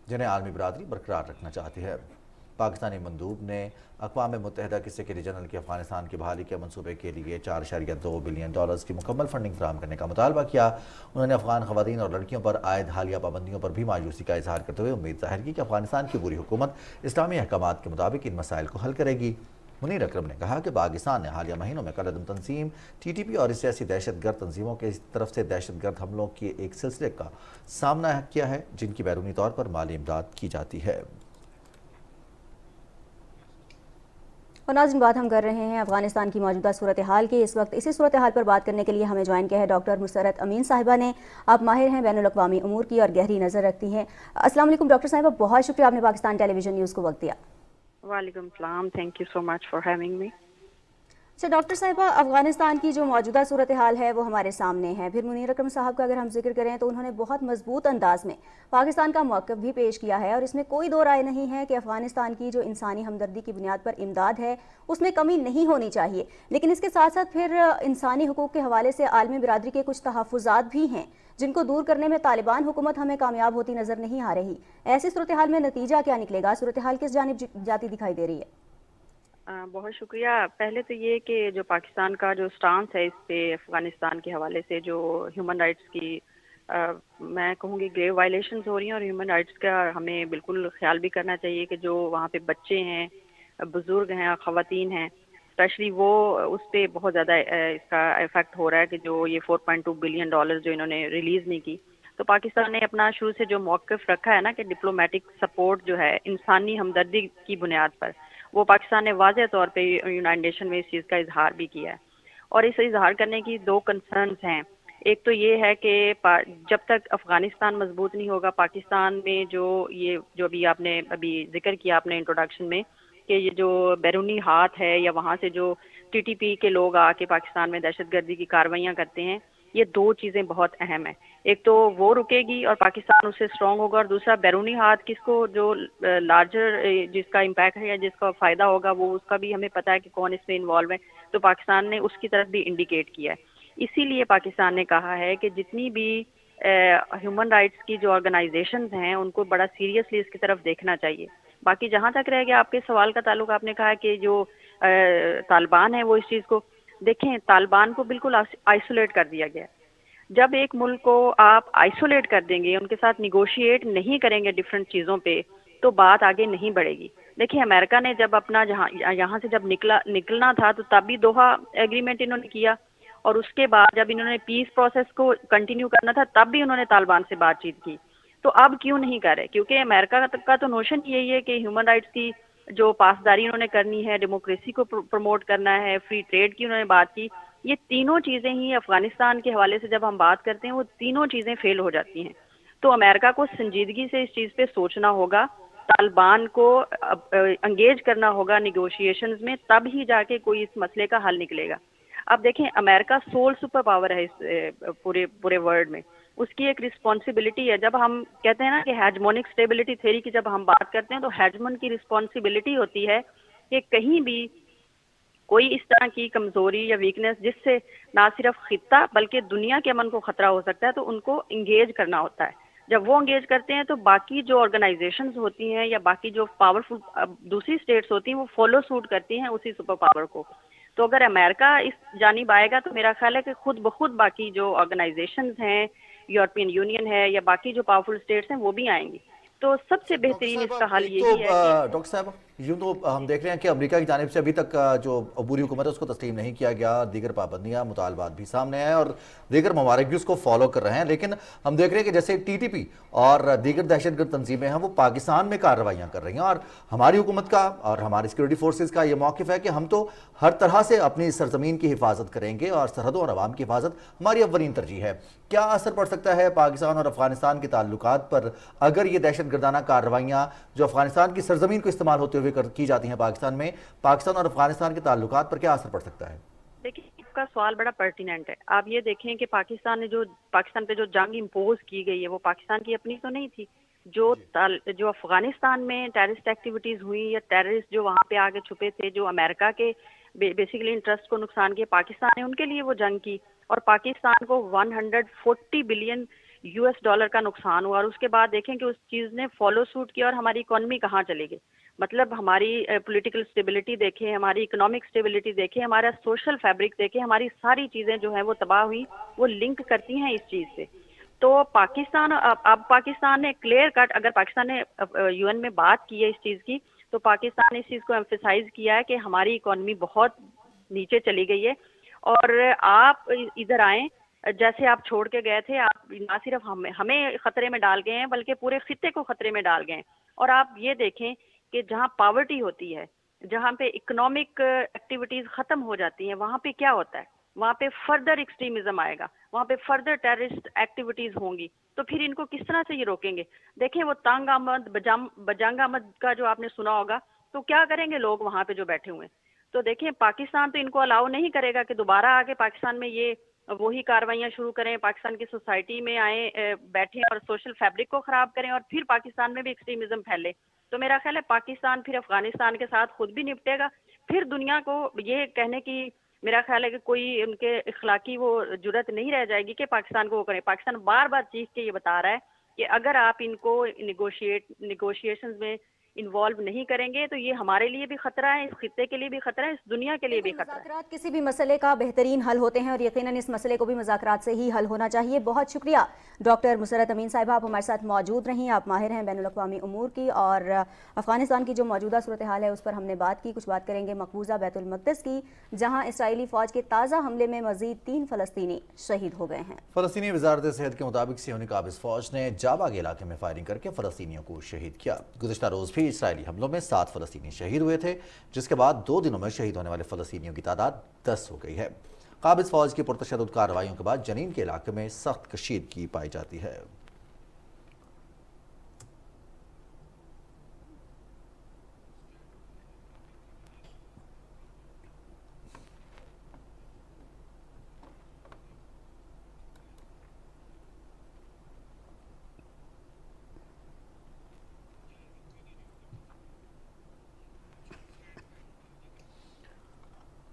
جنہیں عالمی برادری برقرار رکھنا چاہتی ہے۔ پاکستانی مندوب نے اقوام متحدہ کے سیکریٹری جنرل کی افغانستان کی بحالی کے منصوبے کے لیے $4.2 بلین کی مکمل فنڈنگ فراہم کرنے کا مطالبہ کیا۔ انہوں نے افغان خواتین اور لڑکیوں پر عائد حالیہ پابندیوں پر بھی مایوسی کا اظہار کرتے ہوئے امید ظاہر کی کہ افغانستان کی پوری حکومت اسلامی احکامات کے مطابق ان مسائل کو حل کرے گی۔ منیر اکرم نے کہا کہ پاکستان نے حالیہ مہینوں میں کالعدم تنظیم TTP اور اس جیسی دہشت گرد تنظیموں کی طرف سے دہشت گرد حملوں کے ایک سلسلے کا سامنا کیا ہے، جن کی بیرونی طور پر مالی امداد کی جاتی ہے۔ اور ناظرین، بات ہم کر رہے ہیں افغانستان کی موجودہ صورتحال کی۔ اس وقت اسی صورتحال پر بات کرنے کے لیے ہمیں جوائن کیا ہے ڈاکٹر مسرت امین صاحبہ نے۔ آپ ماہر ہیں بین الاقوامی امور کی اور گہری نظر رکھتی ہیں۔ السلام علیکم ڈاکٹر صاحبہ، بہت شکریہ آپ نے پاکستان ٹیلی ویژن نیوز کو وقت دیا۔ وعلیکم السلام، thank you so much for having me. اچھا ڈاکٹر صاحبہ، افغانستان کی جو موجودہ صورتحال ہے وہ ہمارے سامنے ہے، پھر منیر اکرم صاحب کا اگر ہم ذکر کریں تو انہوں نے بہت مضبوط انداز میں پاکستان کا موقف بھی پیش کیا ہے، اور اس میں کوئی دو رائے نہیں ہے کہ افغانستان کی جو انسانی ہمدردی کی بنیاد پر امداد ہے اس میں کمی نہیں ہونی چاہیے، لیکن اس کے ساتھ ساتھ پھر انسانی حقوق کے حوالے سے عالمی برادری کے کچھ تحفظات بھی ہیں جن کو دور کرنے میں طالبان حکومت ہمیں کامیاب ہوتی نظر نہیں آ رہی۔ ایسی صورتحال میں نتیجہ کیا نکلے گا؟ صورتحال کس جانب جاتی دکھائی دے رہی ہے؟ بہت شکریہ۔ پہلے تو یہ کہ جو پاکستان کا جو سٹانس ہے اس پہ افغانستان کے حوالے سے جو ہیومن رائٹس کی میں کہوں گی گریو وائلیشنز ہو رہی ہیں، اور ہیومن رائٹس کا ہمیں بالکل خیال بھی کرنا چاہیے کہ جو وہاں پہ بچے ہیں، بزرگ ہیں، خواتین ہیں، اسپیشلی وہ اس پہ بہت زیادہ اس کا افیکٹ ہو رہا ہے کہ جو یہ $4.2 بلین جو انہوں نے ریلیز نہیں کی۔ تو پاکستان نے اپنا شروع سے جو موقف رکھا ہے نا کہ ڈپلومیٹک سپورٹ جو ہے انسانی ہمدردی کی بنیاد پر، وہ پاکستان نے واضح طور پہ یونائٹڈ نیشن میں اس چیز کا اظہار بھی کیا ہے، اور اس اظہار کرنے کی 2 کنسرنز ہیں۔ ایک تو یہ ہے کہ جب تک افغانستان مضبوط نہیں ہوگا، پاکستان میں جو آپ نے ذکر کیا اپنے انٹروڈکشن میں کہ یہ جو بیرونی ہاتھ ہے یا وہاں سے جو TTP کے لوگ آ کے پاکستان میں دہشت گردی کی کارروائیاں کرتے ہیں، یہ 2 چیزیں بہت اہم ہیں۔ ایک تو وہ رکے گی اور پاکستان اس سے اسٹرانگ ہوگا، اور دوسرا بیرونی ہاتھ کس کو جو لارجر جس کا امپیکٹ ہے یا جس کا فائدہ ہوگا وہ اس کا بھی ہمیں پتہ ہے کہ کون اس میں انوالو ہے، تو پاکستان نے اس کی طرف بھی انڈیکیٹ کیا ہے۔ اسی لیے پاکستان نے کہا ہے کہ جتنی بھی ہیومن رائٹس کی جو آرگنائزیشنز ہیں ان کو بڑا سیریسلی اس کی طرف دیکھنا چاہیے۔ باقی جہاں تک رہ گیا آپ کے سوال کا تعلق، آپ نے کہا کہ جو طالبان ہیں وہ اس چیز کو دیکھیں، طالبان کو بالکل آئسولیٹ کر دیا گیا۔ جب ایک ملک کو آپ آئسولیٹ کر دیں گے، ان کے ساتھ نیگوشیٹ نہیں کریں گے ڈفرینٹ چیزوں پہ، تو بات آگے نہیں بڑھے گی۔ دیکھیں، امریکہ نے جب اپنا یہاں سے جب نکلنا تھا تو تب بھی دوحہ ایگریمنٹ انہوں نے کیا، اور اس کے بعد جب انہوں نے پیس پروسیس کو کنٹینیو کرنا تھا تب بھی انہوں نے طالبان سے بات چیت کی۔ تو اب کیوں نہیں کر رہے؟ کیونکہ امریکہ کا تو نوشن یہی ہے کہ ہیومن رائٹس کی جو پاسداری انہوں نے کرنی ہے، ڈیموکریسی کو پروموٹ کرنا ہے، فری ٹریڈ کی انہوں نے بات کی۔ یہ تینوں چیزیں ہی افغانستان کے حوالے سے جب ہم بات کرتے ہیں وہ تینوں چیزیں فیل ہو جاتی ہیں۔ تو امریکہ کو سنجیدگی سے اس چیز پہ سوچنا ہوگا، طالبان کو انگیج کرنا ہوگا نیگوشیشنز میں، تب ہی جا کے کوئی اس مسئلے کا حل نکلے گا۔ اب دیکھیں، امریکہ سول سپر پاور ہے اس پورے ورلڈ میں، اس کی ایک رسپانسبلٹی ہے۔ جب ہم کہتے ہیں نا کہ ہیجمونک اسٹیبلٹی تھیوری کی جب ہم بات کرتے ہیں تو ہیجمون کی رسپانسبلٹی ہوتی ہے کہ کہیں بھی کوئی اس طرح کی کمزوری یا ویکنس جس سے نہ صرف خطہ بلکہ دنیا کے امن کو خطرہ ہو سکتا ہے تو ان کو انگیج کرنا ہوتا ہے۔ جب وہ انگیج کرتے ہیں تو باقی جو آرگنائزیشنز ہوتی ہیں یا باقی جو پاورفل دوسری اسٹیٹس ہوتی ہیں وہ فالو سوٹ کرتی ہیں اسی سپر پاور کو. تو اگر امریکہ اس جانب آئے گا تو میرا خیال ہے کہ خود بخود باقی جو آرگنائزیشنز ہیں، یورپین یونین ہے یا باقی جو پاورفل اسٹیٹس ہیں وہ بھی آئیں گی. تو سب سے بہترین اس کا حل یہی ہے کہ ڈاکٹر صاحب یوں تو ہم دیکھ رہے ہیں کہ امریکہ کی جانب سے ابھی تک جو عبوری حکومت ہے اس کو تسلیم نہیں کیا گیا، دیگر پابندیاں مطالبات بھی سامنے ہیں اور دیگر ممالک بھی اس کو فالو کر رہے ہیں، لیکن ہم دیکھ رہے ہیں کہ جیسے ٹی ٹی پی اور دیگر دہشت گرد تنظیمیں ہیں وہ پاکستان میں کارروائیاں کر رہی ہیں، اور ہماری حکومت کا اور ہماری سیکورٹی فورسز کا یہ موقف ہے کہ ہم تو ہر طرح سے اپنی سرزمین کی حفاظت کریں گے اور سرحدوں اور عوام کی حفاظت ہماری اولین ترجیح ہے. کیا اثر پڑ سکتا ہے پاکستان اور افغانستان کے تعلقات پر اگر یہ دہشت گردانہ کارروائیاں جو افغانستان کی سرزمین کو استعمال ہوتے ہوئے کی جاتی ہیں پاکستان میں، پاکستان اور افغانستان کے تعلقات پر کیا اثر پڑ سکتا ہے؟ دیکھیں آپ کا سوال بڑا پرٹیننٹ ہے. آپ یہ دیکھیں کہ پاکستان پہ جو جنگ امپوز کی گئی ہے وہ پاکستان کی اپنی تو نہیں تھی. جو افغانستان میں ٹیررسٹ ایکٹیویٹیز ہوئی یا ٹیررسٹ جو وہاں پہ آگے چھپے تھے، جو امریکہ کے بیسیکلی انٹرسٹ کو نقصان کیا پاکستان نے، ان کے لیے وہ جنگ کی اور پاکستان کو $140 بلین کا نقصان ہوا. اور اس کے بعد دیکھیں کہ اس چیز نے فالو سوٹ کیا اور ہماری اکانومی کہاں چلے گئی. مطلب ہماری پولیٹیکل سٹیبلٹی دیکھیں، ہماری اکنامک سٹیبلٹی دیکھیں، ہمارا سوشل فیبرک دیکھیں، ہماری ساری چیزیں جو ہیں وہ تباہ ہوئی، وہ لنک کرتی ہیں اس چیز سے. تو پاکستان نے کلیئر کٹ، اگر پاکستان نے یو این میں بات کی ہے اس چیز کی تو پاکستان نے اس چیز کو ایمفیسائز کیا ہے کہ ہماری اکانومی بہت نیچے چلی گئی ہے اور آپ ادھر آئیں، جیسے آپ چھوڑ کے گئے تھے، آپ نہ صرف ہمیں خطرے میں ڈال گئے ہیں بلکہ پورے خطے کو خطرے میں ڈال گئے ہیں. اور آپ یہ دیکھیں کہ جہاں پاورٹی ہوتی ہے، جہاں پہ اکنامک ایکٹیویٹیز ختم ہو جاتی ہیں، وہاں پہ کیا ہوتا ہے؟ وہاں پہ فردر ایکسٹریمزم آئے گا، وہاں پہ فردر ٹیررسٹ ایکٹیویٹیز ہوں گی. تو پھر ان کو کس طرح سے یہ روکیں گے؟ دیکھیں وہ تنگ آمد بجنگ آمد کا جو آپ نے سنا ہوگا، تو کیا کریں گے لوگ وہاں پہ جو بیٹھے ہوئے ہیں؟ تو دیکھیں پاکستان تو ان کو الاؤ نہیں کرے گا کہ دوبارہ آگے پاکستان میں یہ وہی کارروائیاں شروع کریں، پاکستان کی سوسائٹی میں آئیں، بیٹھیں اور سوشل فیبرک کو خراب کریں اور پھر پاکستان میں بھی ایکسٹریمزم پھیلے. تو میرا خیال ہے پاکستان پھر افغانستان کے ساتھ خود بھی نپٹے گا. پھر دنیا کو یہ کہنے کی میرا خیال ہے کہ کوئی ان کے اخلاقی وہ جرت نہیں رہ جائے گی کہ پاکستان کو وہ کریں. پاکستان بار بار چیخ کے یہ بتا رہا ہے کہ اگر آپ ان کو نیگوشیشنز میں انوالو نہیں کریں گے تو یہ ہمارے لیے بھی خطرہ ہے، اس خطے کے لیے بھی خطرہ ہے، اس دنیا کے لیے بھی خطرہ ہے. مذاکرات کسی بھی مسئلے کا بہترین حل ہوتے ہیں اور یقیناً اس مسئلے کو بھی مذاکرات سے ہی حل ہونا چاہیے. بہت شکریہ ڈاکٹر مسرت امین صاحبہ، آپ ہمارے ساتھ موجود رہیں. آپ ماہر ہیں بین الاقوامی امور کی اور افغانستان کی جو موجودہ صورتحال ہے اس پر ہم نے بات کی. کچھ بات کریں گے مقبوضہ بیت المقدس کی، جہاں اسرائیلی فوج کے تازہ حملے میں مزید 3 فلسطینی شہید ہو گئے ہیں. فلسطینی وزارت صحت کے مطابق صہیونی قابض فوج نے جابا کے علاقے میں فائرنگ کر کے فلسطینیوں کو شہید کیا. گزشتہ روز بھی اسرائیلی حملوں میں 7 فلسطینی شہید ہوئے تھے، جس کے بعد 2 دنوں میں شہید ہونے والے فلسطینیوں کی تعداد 10 ہو گئی ہے. قابض فوج کی پرتشدد کارروائیوں کے بعد جنین کے علاقے میں سخت کشیدگی پائی جاتی ہے.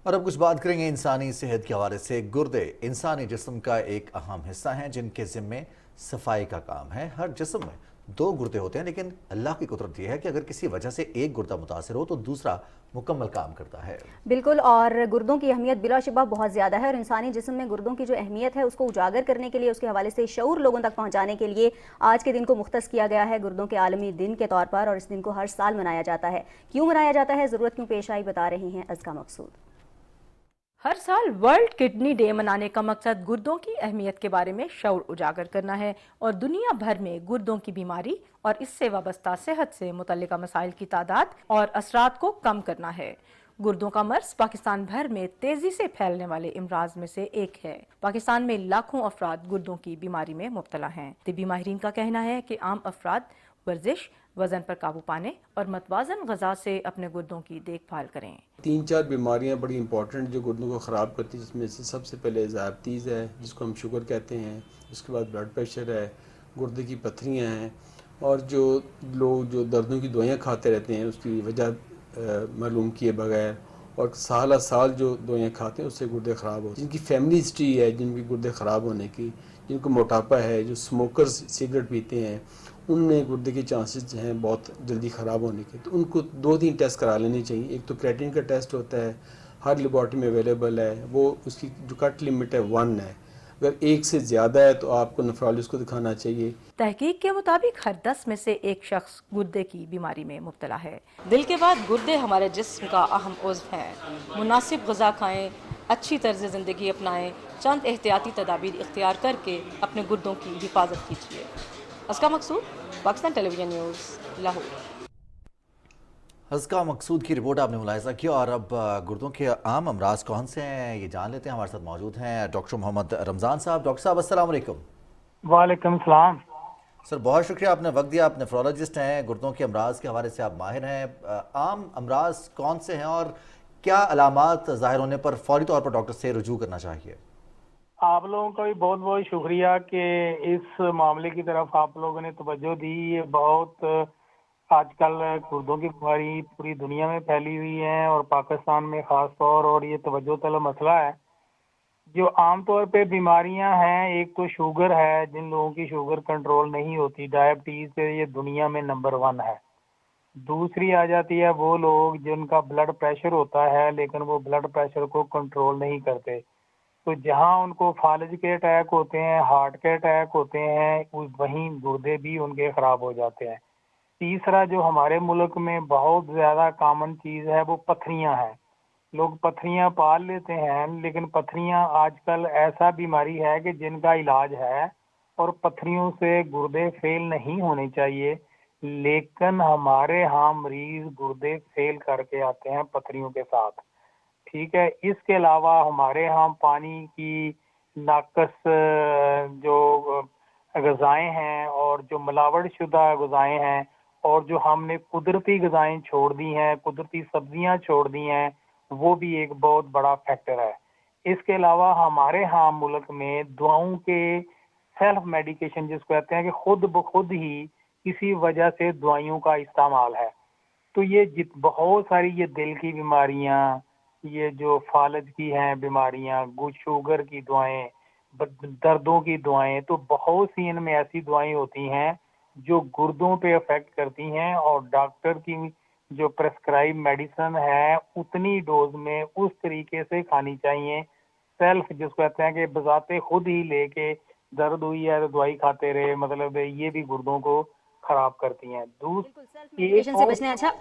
اور اب کچھ بات کریں گے انسانی صحت کے حوالے سے. گردے انسانی جسم کا ایک اہم حصہ ہیں جن کے ذمے صفائی کا کام ہے. ہر جسم میں 2 گردے ہوتے ہیں، لیکن اللہ کی قدرت یہ ہے کہ اگر کسی وجہ سے ایک گردہ متاثر ہو تو دوسرا مکمل کام کرتا ہے. بالکل، اور گردوں کی اہمیت بلا شبہ بہت زیادہ ہے اور انسانی جسم میں گردوں کی جو اہمیت ہے اس کو اجاگر کرنے کے لیے، اس کے حوالے سے شعور لوگوں تک پہنچانے کے لیے آج کے دن کو مختص کیا گیا ہے گردوں کے عالمی دن کے طور پر، اور اس دن کو ہر سال منایا جاتا ہے. کیوں منایا جاتا ہے، ضرورت کیوں پیش آئی، بتا رہی ہیں ازکا مقصود. ہر سال ورلڈ کڈنی ڈے منانے کا مقصد گردوں کی اہمیت کے بارے میں شعور اجاگر کرنا ہے اور دنیا بھر میں گردوں کی بیماری اور اس سے وابستہ صحت سے متعلقہ مسائل کی تعداد اور اثرات کو کم کرنا ہے. گردوں کا مرض پاکستان بھر میں تیزی سے پھیلنے والے امراض میں سے ایک ہے. پاکستان میں لاکھوں افراد گردوں کی بیماری میں مبتلا ہیں. طبی ماہرین کا کہنا ہے کہ عام افراد ورزش، وزن پر قابو پانے اور متوازن غذا سے اپنے گردوں کی دیکھ بھال کریں. 3-4 بیماریاں بڑی امپورٹنٹ جو گردوں کو خراب کرتی ہیں، جس میں سے سب سے پہلے ذیابطیس ہے جس کو ہم شوگر کہتے ہیں، اس کے بعد بلڈ پریشر ہے، گردے کی پتھریاں ہیں، اور جو لوگ جو دردوں کی دوائیاں کھاتے رہتے ہیں اس کی وجہ معلوم کیے بغیر اور سال جو دوائیاں کھاتے ہیں اس سے گردے خراب ہوتے ہیں. جن کی فیملی ہسٹری ہے، جن کی گردے خراب ہونے کی، جن کو موٹاپا ہے، جو اسموکرز سگریٹ پیتے ہیں، ان میں گردے کے چانسز جو ہیں بہت جلدی خراب ہونے کے، تو ان کو 2-3 ٹیسٹ کرا لینے چاہیے. ایک تو کریٹین کا ٹیسٹ ہوتا ہے، ہر لیبارٹری میں اویلیبل ہے، وہ اس کی جو کٹ لمٹ ہے 1 ہے. اگر 1 سے زیادہ ہے تو آپ کو نیفرولوجسٹ کو دکھانا چاہیے. تحقیق کے مطابق ہر 10 میں سے ایک شخص گردے کی بیماری میں مبتلا ہے. دل کے بعد گردے ہمارے جسم کا اہم عضو ہیں. مناسب غذا کھائیں، اچھی طرز زندگی اپنائیں، چند احتیاطی تدابیر اختیار کر کے اپنے گردوں کی حفاظت کیجیے. اسکا مقصود، پاکستان ٹیلی ویژن نیوز، لاہور. حسکا مقصود کی رپورٹ آپ نے ملاحظہ کیا. اور اب گردوں کے عام امراض کون سے ہیں یہ جان لیتے ہیں. ہمارے ساتھ موجود ہیں ڈاکٹر محمد رمضان صاحب. ڈاکٹر صاحب السلام علیکم. وعلیکم السلام. سر بہت شکریہ آپ نے وقت دیا. آپ نیفرولوجسٹ ہیں، گردوں کے امراض کے حوالے سے آپ ماہر ہیں. عام امراض کون سے ہیں اور کیا علامات ظاہر ہونے پر فوری طور پر ڈاکٹر سے رجوع کرنا چاہیے؟ آپ لوگوں کا بھی بہت بہت شکریہ کہ اس معاملے کی طرف آپ لوگوں نے توجہ دی. یہ بہت آج کل گردوں کی بیماری پوری دنیا میں پھیلی ہوئی ہے اور پاکستان میں خاص طور، اور یہ توجہ طلب مسئلہ ہے. جو عام طور پہ بیماریاں ہیں، ایک تو شوگر ہے، جن لوگوں کی شوگر کنٹرول نہیں ہوتی، ڈائبٹیز سے یہ دنیا میں نمبر 1 ہے. دوسری آ جاتی ہے وہ لوگ جن کا بلڈ پریشر ہوتا ہے لیکن وہ بلڈ پریشر کو کنٹرول نہیں کرتے، تو جہاں ان کو فالج کے اٹیک ہوتے ہیں، ہارٹ کے اٹیک ہوتے ہیں، وہیں گردے بھی ان کے خراب ہو جاتے ہیں. تیسرا جو ہمارے ملک میں بہت زیادہ کامن چیز ہے وہ پتھریاں ہیں. لوگ پتھریاں پال لیتے ہیں لیکن پتھریاں آج کل ایسا بیماری ہے کہ جن کا علاج ہے اور پتھریوں سے گردے فیل نہیں ہونے چاہیے، لیکن ہمارے ہاں مریض گردے فیل کر کے آتے ہیں پتھریوں کے ساتھ. ٹھیک ہے. اس کے علاوہ ہمارے ہاں پانی کی ناقص جو غذائیں ہیں اور جو ملاوٹ شدہ غذائیں ہیں اور جو ہم نے قدرتی غذائیں چھوڑ دی ہیں، قدرتی سبزیاں چھوڑ دی ہیں، وہ بھی ایک بہت بڑا فیکٹر ہے. اس کے علاوہ ہمارے ہاں ملک میں دواؤں کے سیلف میڈیکیشن جس کو کہتے ہیں کہ خود بخود ہی کسی وجہ سے دوائیوں کا استعمال ہے. تو یہ بہت ساری یہ دل کی بیماریاں، یہ جو فالج کی ہیں بیماریاں، شوگر کی دوائیں، دردوں کی دوائیں، تو بہت سی ان میں ایسی دوائیں ہوتی ہیں جو گردوں پہ افیکٹ کرتی ہیں اور ڈاکٹر کی جو پرسکرائب میڈیسن ہے اتنی ڈوز میں اس طریقے سے کھانی چاہیے. سیلف جس کو کہتے ہیں کہ بذات خود ہی لے کے درد ہوئی ہے تو دوائی کھاتے رہے، مطلب یہ بھی گردوں کو خراب کرتی ہیں. سے بچنے. اچھا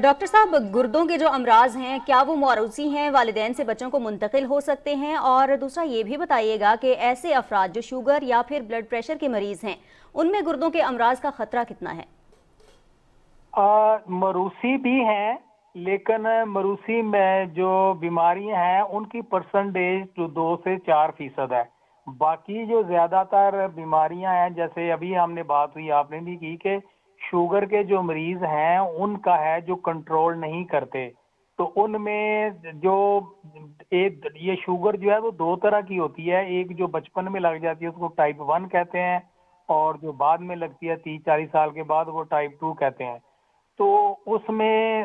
ڈاکٹر صاحب، گردوں کے جو امراض ہیں کیا وہ موروثی ہیں، والدین سے بچوں کو منتقل ہو سکتے ہیں؟ اور دوسرا یہ بھی بتائیے گا کہ ایسے افراد جو شوگر یا پھر بلڈ پریشر کے مریض ہیں ان میں گردوں کے امراض کا خطرہ کتنا ہے؟ موروثی بھی ہیں لیکن موروثی میں جو بیماریاں ہیں ان کی پرسنٹیج 2 سے 4% ہے. باقی جو زیادہ تر بیماریاں ہیں، جیسے ابھی ہم نے بات ہوئی آپ نے بھی کی کہ شوگر کے جو مریض ہیں ان کا ہے جو کنٹرول نہیں کرتے، تو ان میں جو ایک یہ شوگر جو ہے وہ 2 طرح کی ہوتی ہے. ایک جو بچپن میں لگ جاتی ہے اس کو ٹائپ 1 کہتے ہیں، اور جو بعد میں لگتی ہے 30-40 سال کے بعد وہ ٹائپ 2 کہتے ہیں. تو اس میں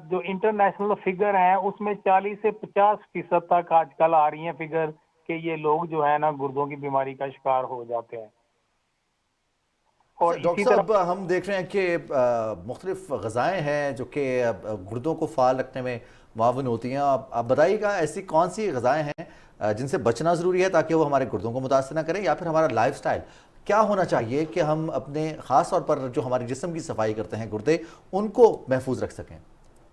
جو انٹرنیشنل فگر ہیں اس میں 40 سے 50% تک آج کل آ رہی ہیں فگر کہ یہ لوگ جو ہے نا گردوں کی بیماری کا شکار ہو جاتے ہیں. اور ڈاکٹر صاحب ہم دیکھ رہے ہیں کہ مختلف غذائیں ہیں جو کہ گردوں کو فعال رکھنے میں معاون ہوتی ہیں. آپ بتائیے گا ایسی کون سی غذائیں ہیں جن سے بچنا ضروری ہے تاکہ وہ ہمارے گردوں کو متاثر نہ کریں، یا پھر ہمارا لائف سٹائل کیا ہونا چاہیے کہ ہم اپنے خاص طور پر جو ہمارے جسم کی صفائی کرتے ہیں گردے ان کو محفوظ رکھ سکیں؟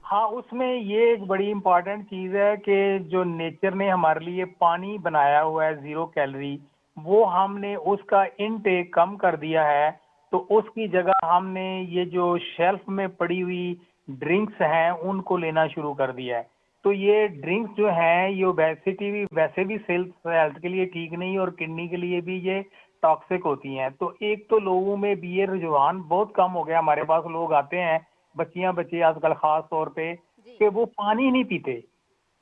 ہاں، اس میں یہ ایک بڑی امپورٹنٹ چیز ہے کہ جو نیچر نے ہمارے لیے پانی بنایا ہوا ہے 0 کیلری، وہ ہم نے اس کا انٹیک کم کر دیا ہے. تو اس کی جگہ ہم نے یہ جو شیلف میں پڑی ہوئی ڈرنکس ہیں ان کو لینا شروع کر دیا ہے. تو یہ ڈرنکس جو ہیں یہ ویسے بھی ہیلتھ کے لیے ٹھیک نہیں اور کڈنی کے لیے بھی یہ ٹاکسک ہوتی ہیں. تو ایک تو لوگوں میں بھی یہ رجحان بہت کم ہو گیا. ہمارے پاس لوگ آتے ہیں بچے آج کل خاص طور پہ کہ وہ پانی نہیں پیتے،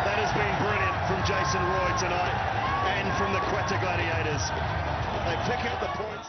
That has been brilliant from Jason Roy tonight and from the Quetta Gladiators. They pick up the points.